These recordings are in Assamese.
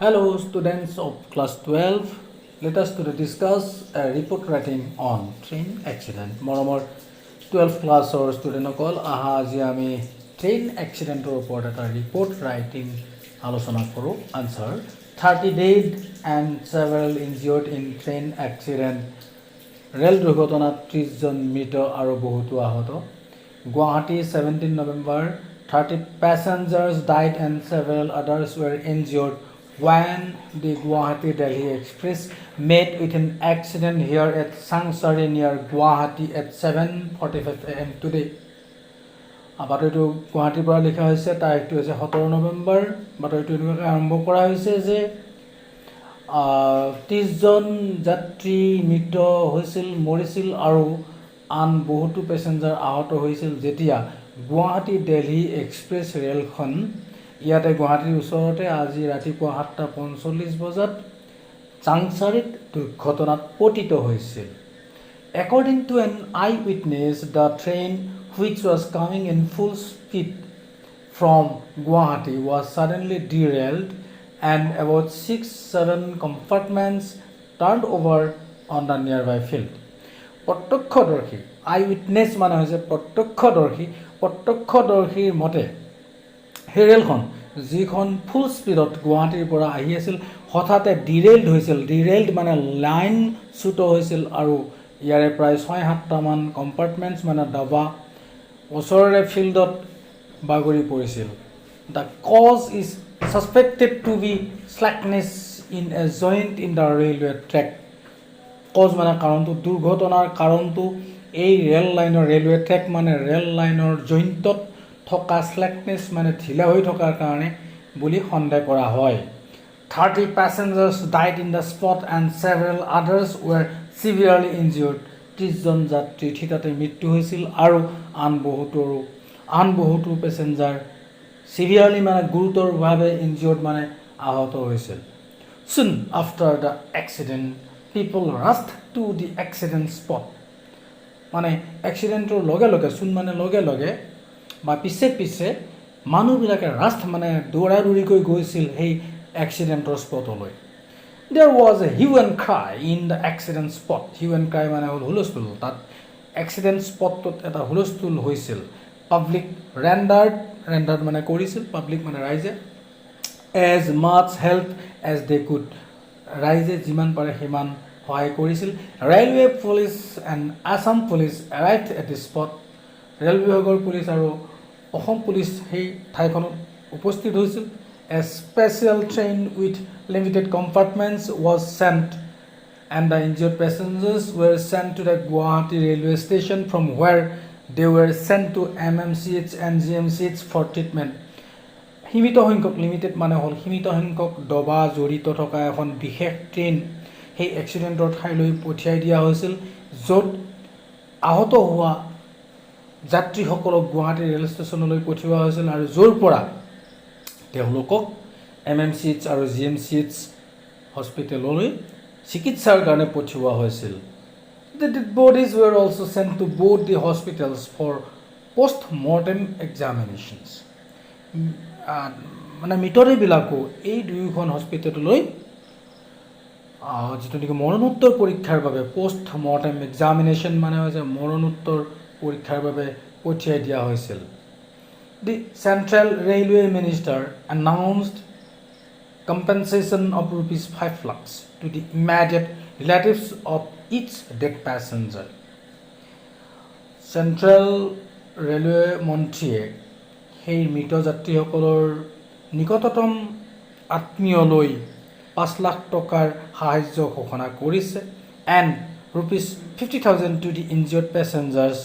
Hello, students of class 12. Let us today discuss a report writing on train accident. Moromor 12 class or student call. Aha, আজি আমি train accident report eta report writing আলোচনা কৰো. Answer: 30 dead and several injured in train accident. Rail দুৰ্ঘটনাত 30 জন মৃত আৰু বহুতো আহত. Guwahati 17 November 30 passengers died and several others were injured when the Guwahati-Delhi Express met with an accident here at Sangsari near Guwahati at 7:45 a.m. today. বাতৰিটো গুৱাহাটীৰ পৰা লিখা হৈছে, তাৰিখটো হৈছে 17 নৱেম্বৰ। বাতৰিটো এনেকৈ আৰম্ভ কৰা হৈছে যে 30 জন যাত্ৰী মৃত হৈছিল, মৰিছিল আৰু আন বহুতো পেছেঞ্জাৰ আহত হৈছিল যেতিয়া গুৱাহাটী দিল্লী এক্সপ্ৰেছ ৰেলখন ইয়াতে গুৱাহাটীৰ ওচৰতে আজি ৰাতিপুৱা 7:45 বজাত চাংচাৰিত দুৰ্ঘটনাত পতিত হৈছিল। According to an eyewitness, the train which was coming in full speed from Guwahati was suddenly derailed and about 6-7 compartments turned over on the nearby field. প্ৰত্যক্ষদৰ্শী eyewitness মানে হৈছে প্ৰত্যক্ষদৰ্শীৰ মতে সেই ৰেলখন যিখন ফুল স্পীডত গুৱাহাটীৰ পৰা আহি আছিল হঠাতে ডিৰেইল্ড হৈছিল। ডিৰেইল্ড মানে লাইন চ্যুত হৈছিল আৰু ইয়াৰে প্ৰায় 6-7টা মান কম্পাৰ্টমেণ্টছ মানে ডাবা ওচৰৰে ফিল্ডত বাগৰি পৰিছিল। The cause is suspected to be slackness in a joint in the railway track. Cause মানে কাৰণটো, দুৰ্ঘটনাৰ কাৰণটো এই ৰেলৱে ট্ৰেক মানে ৰেল লাইনৰ জইণ্টত থকা স্লেকনেছ মানে ঢিলা হৈ থকাৰ কাৰণে বুলি সন্দেহ কৰা হয়। 30 passengers died in the spot and several others were severely injured. 30 জন যাত্ৰী থিতাতে মৃত্যু হৈছিল আৰু আন বহুতো পেছেঞ্জাৰ সিভিয়াৰলি মানে গুৰুতৰভাৱে ইনজিয়ৰ্ড মানে আহত হৈছিল। Soon after the accident, people rushed to the accident spot. মানে এক্সিডেণ্টৰ লগে লগে, চোন মানে লগে লগে বা পিছে পিছে মানুহবিলাকে ৰাষ্ট মানে দৌৰাদৌৰিকৈ গৈছিল সেই এক্সিডেণ্টৰ স্পটলৈ। There was a hue and cry in the accident spot. Hue and cry মানে হ'ল হুলস্থুল। তাত এক্সিডেণ্ট স্পটটোত এটা হুলস্থুল হৈছিল। পাব্লিক ৰেণ্ডাৰ্ড মানে কৰিছিল, পাব্লিক মানে ৰাইজে as much help as they could. ৰাইজে যিমান পাৰে সিমান সহায় কৰিছিল। Railway police and Assam police arrived at the spot. Rail বিভাগৰ পুলিচ আৰু অসম পুলিচ সেই ঠাইখনত উপস্থিত হৈছিল। A special train with limited compartments was sent and the injured passengers were sent to the Guwahati railway station from where they were sent to MMCH and GMCH for treatment. সীমিত সংখ্যক, লিমিটেড মানে হ'ল সীমিত সংখ্যক ডবা জড়িত থকা এখন বিশেষ ট্ৰেইন সেই এক্সিডেণ্টৰ ঠাইলৈ পঠিয়াই দিয়া হৈছিল, য'ত আহত হোৱা যাত্ৰীসকলক গুৱাহাটী ৰেল ষ্টেচনলৈ পঠিওৱা হৈছিল আৰু য'ৰ পৰা তেওঁলোকক MMCH আৰু GMCH হস্পিটেললৈ চিকিৎসাৰ কাৰণে পঠিওৱা হৈছিল। The dead bodies were also sent to both the hospitals for post-mortem examinations. মানে মৃতদেহবিলাকো এই দুয়োখন হস্পিটেললৈ যিটো নেকি মৰণোত্তৰ পৰীক্ষাৰ বাবে পোষ্ট-মৰ্টেম এক্সামিনেশ্যন মানে হৈছে মৰণোত্তৰ পৰীক্ষাৰ বাবে পঠিয়াই দিয়া হৈছিল। The Central Railway Minister announced compensation of ₹5 lakhs to the immediate relatives of each dead passenger. Central railway মন্ত্ৰীয়ে সেই মৃত যাত্ৰীসকলৰ নিকটতম আত্মীয়লৈ 5 লাখ টকাৰ সাহায্য ঘোষণা কৰিছে and ₹50,000 to the injured passengers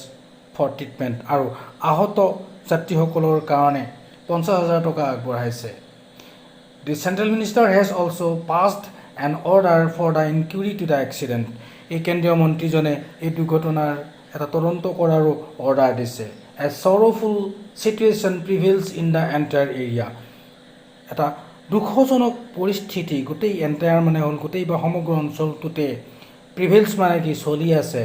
for treatment. আৰু আহত যাত্ৰীসকলৰ কাৰণে 50,000 টকা আগবঢ়াইছে। The central minister has also passed an order for the inquiry to the accident. এই কেন্দ্ৰীয় মন্ত্ৰীজনে এই দুৰ্ঘটনাৰ এটা তদন্ত কৰাৰো অৰ্ডাৰ দিছে। A sorrowful situation prevails in the entire area. এটা দুখজনক পৰিস্থিতি গোটেই এণ্টায়াৰ মানে হ'ল গোটেই বা সমগ্ৰ অঞ্চলটোতে প্ৰিভেইলছ মানে কি চলি আছে।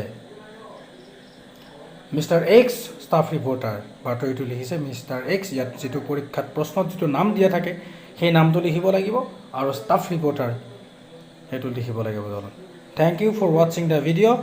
মিষ্টাৰ এক্স ষ্টাফ ৰিপৰ্টাৰ বাতৰিটো লিখিছে মিষ্টাৰ এক্স। ইয়াত যিটো পৰীক্ষাত প্ৰশ্নত যিটো নাম দিয়া থাকে সেই নামটো লিখিব লাগিব আৰু ষ্টাফ ৰিপৰ্টাৰ সেইটো লিখিব লাগিব তলত। থ্যাংক ইউ ফৰ ৱাচিং দ্য ভিডিঅ'।